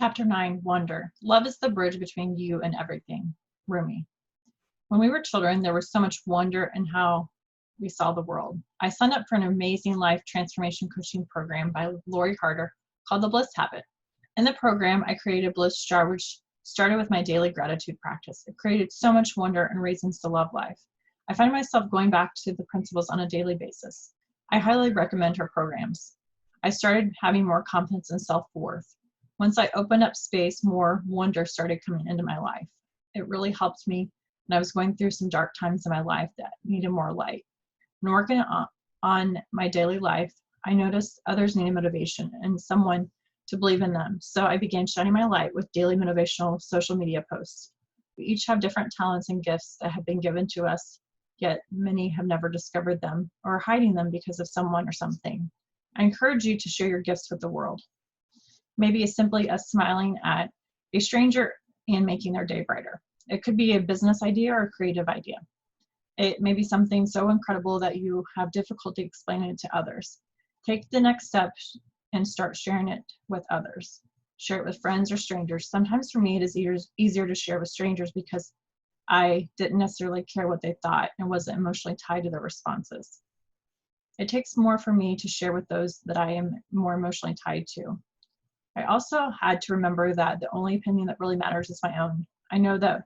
Chapter 9, Wonder. Love is the bridge between you and everything. Rumi. When we were children, there was so much wonder in how we saw the world. I signed up for an amazing life transformation coaching program by Lori Harder called The Bliss Habit. In the program, I created a bliss jar, which started with my daily gratitude practice. It created so much wonder and reasons to love life. I find myself going back to the principles on a daily basis. I highly recommend her programs. I started having more confidence and self-worth. Once I opened up space, more wonder started coming into my life. It really helped me when I was going through some dark times in my life that needed more light. When working on my daily life, I noticed others needed motivation and someone to believe in them. So I began shining my light with daily motivational social media posts. We each have different talents and gifts that have been given to us, yet many have never discovered them or are hiding them because of someone or something. I encourage you to share your gifts with the world. Maybe as simply as smiling at a stranger and making their day brighter. It could be a business idea or a creative idea. It may be something so incredible that you have difficulty explaining it to others. Take the next step and start sharing it with others. Share it with friends or strangers. Sometimes for me, it is easier to share with strangers because I didn't necessarily care what they thought and wasn't emotionally tied to their responses. It takes more for me to share with those that I am more emotionally tied to. I also had to remember that the only opinion that really matters is my own. I know that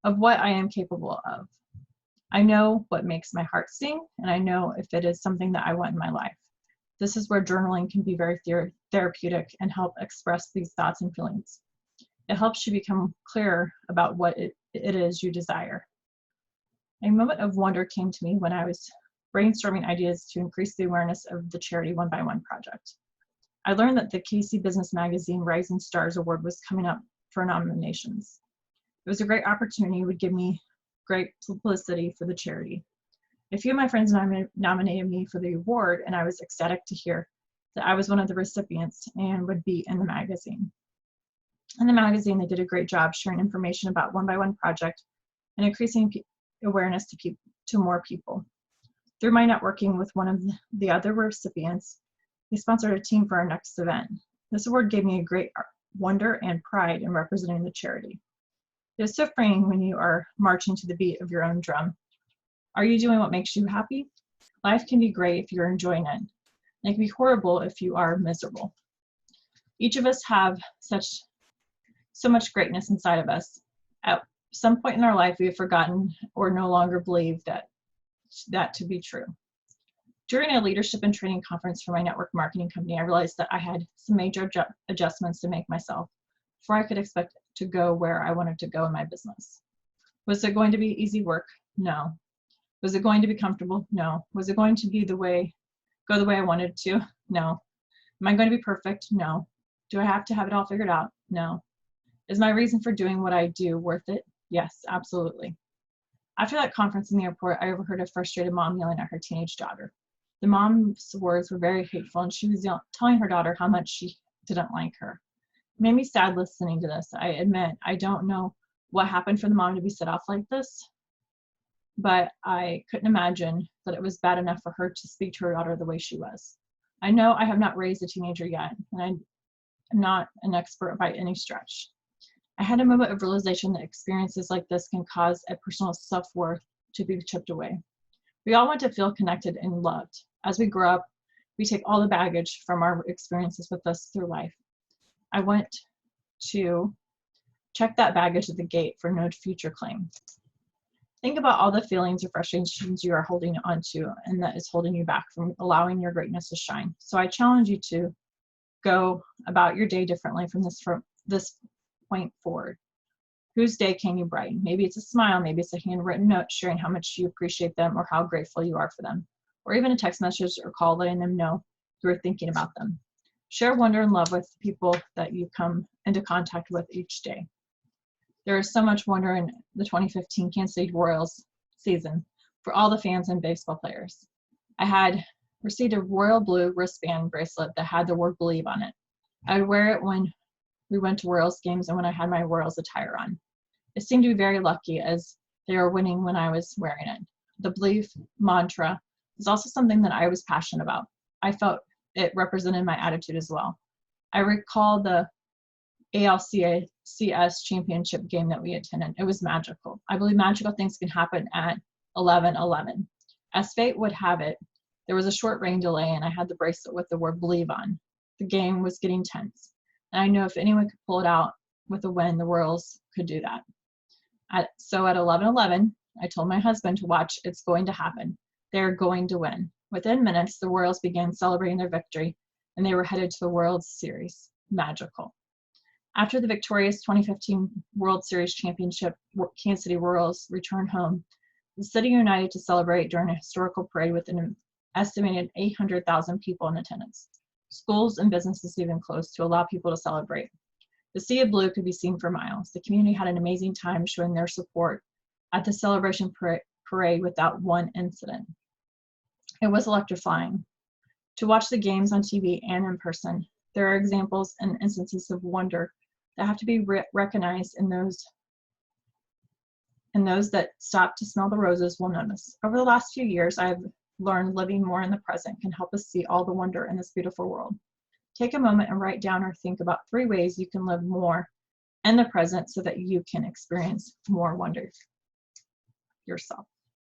of what I am capable of. I know what makes my heart sing, and I know if it is something that I want in my life. This is where journaling can be very therapeutic and help express these thoughts and feelings. It helps you become clearer about what it is you desire. A moment of wonder came to me when I was brainstorming ideas to increase the awareness of the charity One by One project. I learned that the Casey Business Magazine Rising Stars Award was coming up for nominations. It was a great opportunity. It would give me great publicity for the charity. A few of my friends nominated me for the award, and I was ecstatic to hear that I was one of the recipients and would be in the magazine. In the magazine, they did a great job sharing information about One by One project and increasing awareness to more people. Through my networking with one of the other recipients, they sponsored a team for our next event. This award gave me a great wonder and pride in representing the charity. It is so freeing when you are marching to the beat of your own drum. Are you doing what makes you happy? Life can be great if you're enjoying it. It can be horrible if you are miserable. Each of us have so much greatness inside of us. At some point in our life, we have forgotten or no longer believe that to be true. During a leadership and training conference for my network marketing company, I realized that I had some major adjustments to make myself before I could expect to go where I wanted to go in my business. Was it going to be easy work? No. Was it going to be comfortable? No. Was it going to be go the way I wanted to? No. Am I going to be perfect? No. Do I have to have it all figured out? No. Is my reason for doing what I do worth it? Yes, absolutely. After that conference in the airport, I overheard a frustrated mom yelling at her teenage daughter. The mom's words were very hateful, and she was telling her daughter how much she didn't like her. It made me sad listening to this. I admit I don't know what happened for the mom to be set off like this, but I couldn't imagine that it was bad enough for her to speak to her daughter the way she was. I know I have not raised a teenager yet, and I'm not an expert by any stretch. I had a moment of realization that experiences like this can cause a personal self-worth to be chipped away. We all want to feel connected and loved. As we grow up, we take all the baggage from our experiences with us through life. I want to check that baggage at the gate for no future claim. Think about all the feelings or frustrations you are holding onto and that is holding you back from allowing your greatness to shine. So I challenge you to go about your day differently from this point forward. Whose day can you brighten? Maybe it's a smile, maybe it's a handwritten note sharing how much you appreciate them or how grateful you are for them, or even a text message or call letting them know you are thinking about them. Share wonder and love with the people that you come into contact with each day. There is so much wonder in the 2015 Kansas City Royals season for all the fans and baseball players. I had received a royal blue wristband bracelet that had the word believe on it. I would wear it when we went to Royals games and when I had my Royals attire on. It seemed to be very lucky as they were winning when I was wearing it. The belief mantra is also something that I was passionate about. I felt it represented my attitude as well. I recall the ALCS championship game that we attended. It was magical. I believe magical things can happen at 11:11. As fate would have it, there was a short rain delay and I had the bracelet with the word believe on. The game was getting tense. And I knew if anyone could pull it out with a win, the Royals could do that. So at 11:11, I told my husband to watch. It's going to happen. They're going to win. Within minutes, the Royals began celebrating their victory and they were headed to the World Series. Magical. After the victorious 2015 World Series championship, Kansas City Royals returned home. The city united to celebrate during a historical parade with an estimated 800,000 people in attendance. Schools and businesses even closed to allow people to celebrate. The sea of blue could be seen for miles. The community had an amazing time showing their support at the celebration parade without one incident. It was electrifying. To watch the games on TV and in person, there are examples and instances of wonder that have to be recognized, and those that stop to smell the roses will notice. Over the last few years, I have learned living more in the present can help us see all the wonder in this beautiful world. Take a moment and write down or think about 3 ways you can live more in the present so that you can experience more wonder yourself.